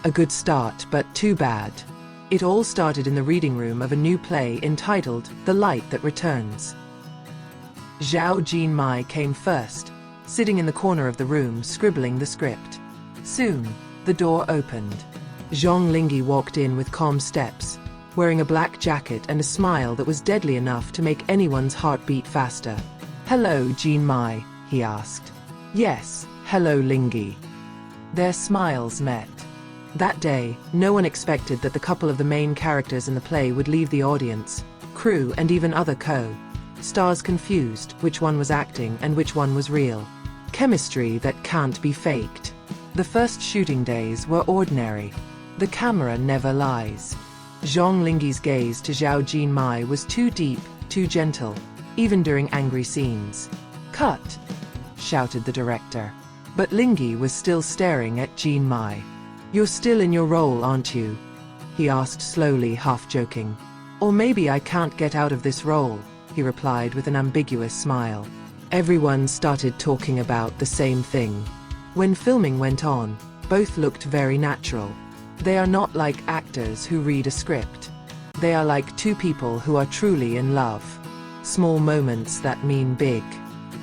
A good start, but too bad. It all started in the reading room of a new play entitled The Light That Returns. Zhao Jinmai came first, sitting in the corner of the room scribbling the script. Soon, the door opened. Zhang Linghe walked in with calm steps, wearing a black jacket and a smile that was deadly enough to make anyone's heart beat faster. "Hello, Jinmai," he asked. "Yes, hello, Linghe." Their smiles met. That day, no one expected that the couple of the main characters in the play would leave the audience, crew and even other co-stars confused which one was acting and which one was real. Chemistry that can't be faked. The first shooting days were ordinary. The camera never lies. Zhang Linghe's gaze to Zhao Jinmai was too deep, too gentle, even during angry scenes. "Cut!" shouted the director. But Linghe was still staring at Jinmai. "You're still in your role, aren't you?" he asked slowly, half-joking. "Or maybe I can't get out of this role," he replied with an ambiguous smile. Everyone started talking about the same thing. When filming went on, both looked very natural. They are not like actors who read a script. They are like two people who are truly in love. Small moments that mean big.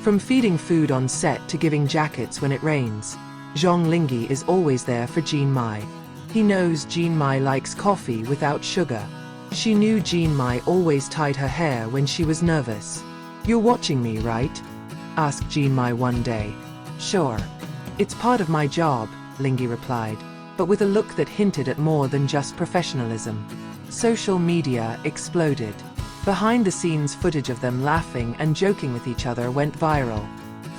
From feeding food on set to giving jackets when it rains, Zhang Linghe is always there for Jinmai. He knows Jinmai likes coffee without sugar. She knew Jinmai always tied her hair when she was nervous. "You're watching me, right?" asked Jinmai one day. "Sure. It's part of my job," Linghe replied, but with a look that hinted at more than just professionalism. Social media exploded. Behind-the-scenes footage of them laughing and joking with each other went viral.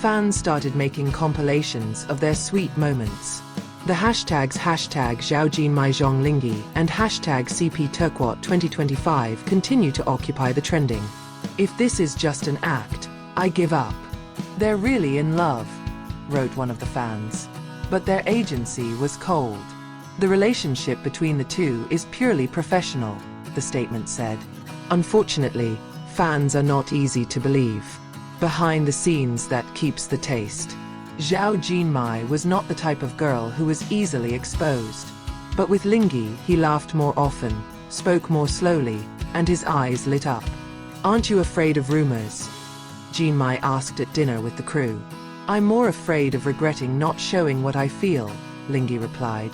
Fans started making compilations of their sweet moments. The hashtags #Zhao Jinmai Zhang Linghe and #CP Turquoise 2025 continue to occupy the trending. "If this is just an act, I give up. They're really in love," wrote one of the fans. But their agency was cold. "The relationship between the two is purely professional," the statement said. Unfortunately, fans are not easy to believe. Behind the scenes that keeps the taste. Zhao Jinmai was not the type of girl who was easily exposed. But with Linghe, he laughed more often, spoke more slowly, and his eyes lit up. "Aren't you afraid of rumors?" Jinmai asked at dinner with the crew. "I'm more afraid of regretting not showing what I feel," Linghe replied.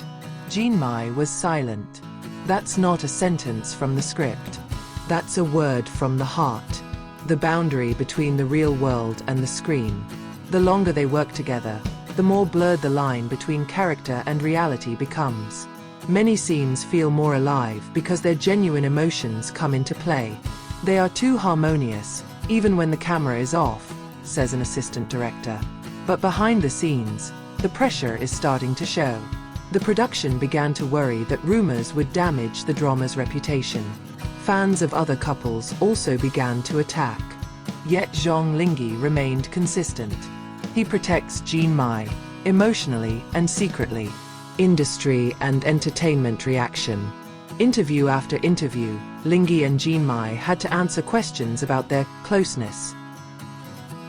Jinmai was silent. "That's not a sentence from the script. That's a word from the heart." The boundary between the real world and the screen. The longer they work together, the more blurred the line between character and reality becomes. Many scenes feel more alive because their genuine emotions come into play. "They are too harmonious, even when the camera is off," says an assistant director. But behind the scenes, the pressure is starting to show. The production began to worry that rumors would damage the drama's reputation. Fans of other couples also began to attack. Yet Zhang Linghe remained consistent. He protects Jinmai, emotionally and secretly. Industry and entertainment reaction. Interview after interview, Linghe and Jinmai had to answer questions about their closeness.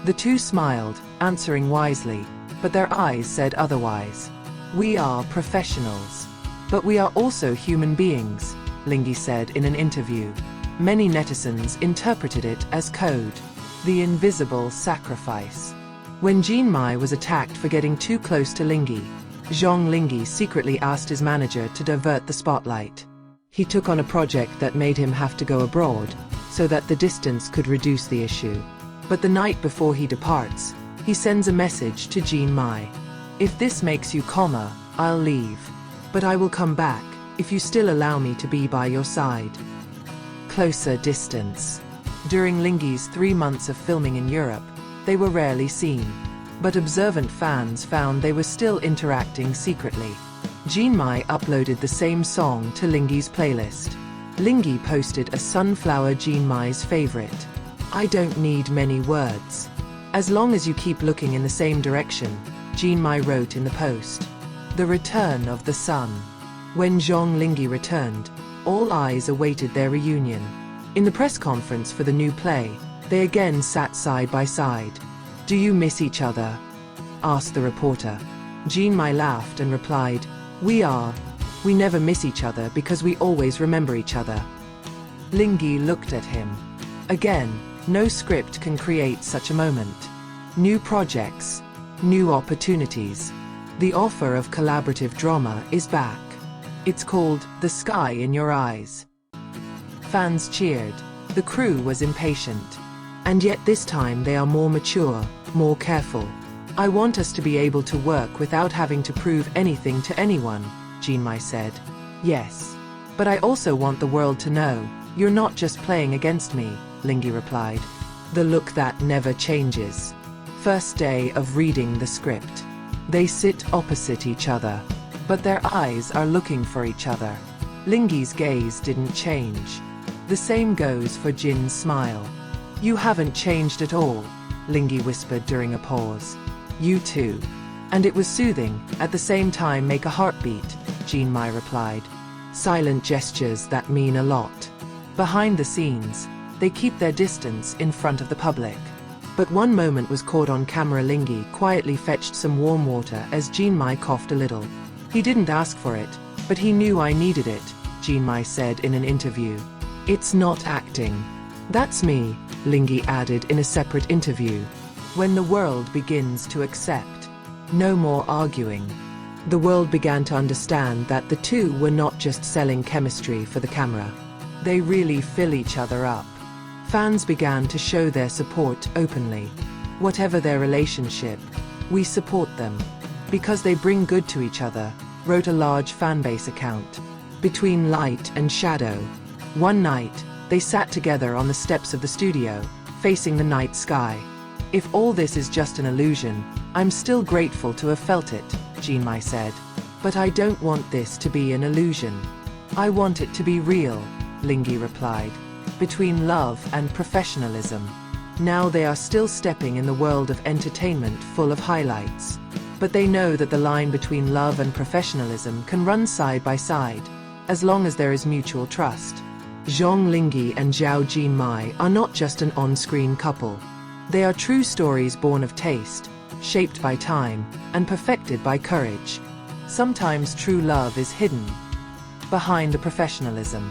The two smiled, answering wisely, but their eyes said otherwise. "We are professionals. But we are also human beings," Linghe said in an interview. Many netizens interpreted it as code. The invisible sacrifice. When Jinmai was attacked for getting too close to Linghe, Zhang Linghe secretly asked his manager to divert the spotlight. He took on a project that made him have to go abroad, so that the distance could reduce the issue. But the night before he departs, he sends a message to Jinmai. "If this makes you calmer, I'll leave. But I will come back, if you still allow me to be by your side." Closer distance. During Linghe's 3 months of filming in Europe, they were rarely seen. But observant fans found they were still interacting secretly. Jinmai uploaded the same song to Linghe's playlist. Linghe posted a sunflower, Jinmai's favorite. "I don't need many words. As long as you keep looking in the same direction," Jinmai wrote in the post. The return of the sun. When Zhang Linghe returned, all eyes awaited their reunion. In the press conference for the new play, they again sat side by side. "Do you miss each other?" asked the reporter. Jinmai laughed and replied, "We are We never miss each other because we always remember each other. Linghe looked at him. Again, no script can create such a moment. New projects, new opportunities. The offer of collaborative drama is back. It's called The Sky in Your Eyes. Fans cheered. The crew was impatient. And yet this time they are more mature, more careful. I want us to be able to work without having to prove anything to anyone, Jinmai said. Yes. But I also want the world to know, you're not just playing against me, Linghe replied. The look that never changes. First day of reading the script. They sit opposite each other. But their eyes are looking for each other. Linghe's gaze didn't change. The same goes for Jin's smile. You haven't changed at all, Linghe whispered during a pause. You too. And it was soothing, at the same time make a heartbeat, Jinmai replied. Silent gestures that mean a lot. Behind the scenes, they keep their distance in front of the public. But one moment was caught on camera. Linghe quietly fetched some warm water as Jinmai coughed a little. He didn't ask for it, but he knew I needed it, Jinmai said in an interview. It's not acting. That's me, Linghe added in a separate interview. When the world begins to accept. No more arguing. The world began to understand that the two were not just selling chemistry for the camera. They really fill each other up. Fans began to show their support openly. Whatever their relationship, we support them. Because they bring good to each other, wrote a large fanbase account. Between light and shadow. One night, they sat together on the steps of the studio, facing the night sky. If all this is just an illusion, I'm still grateful to have felt it, Jinmai said. But I don't want this to be an illusion. I want it to be real, Linghe replied. Between love and professionalism. Now they are still stepping in the world of entertainment full of highlights. But they know that the line between love and professionalism can run side by side, as long as there is mutual trust. Zhang Linghe and Zhao Jinmai are not just an on-screen couple. They are true stories born of taste, shaped by time, and perfected by courage. Sometimes true love is hidden behind the professionalism.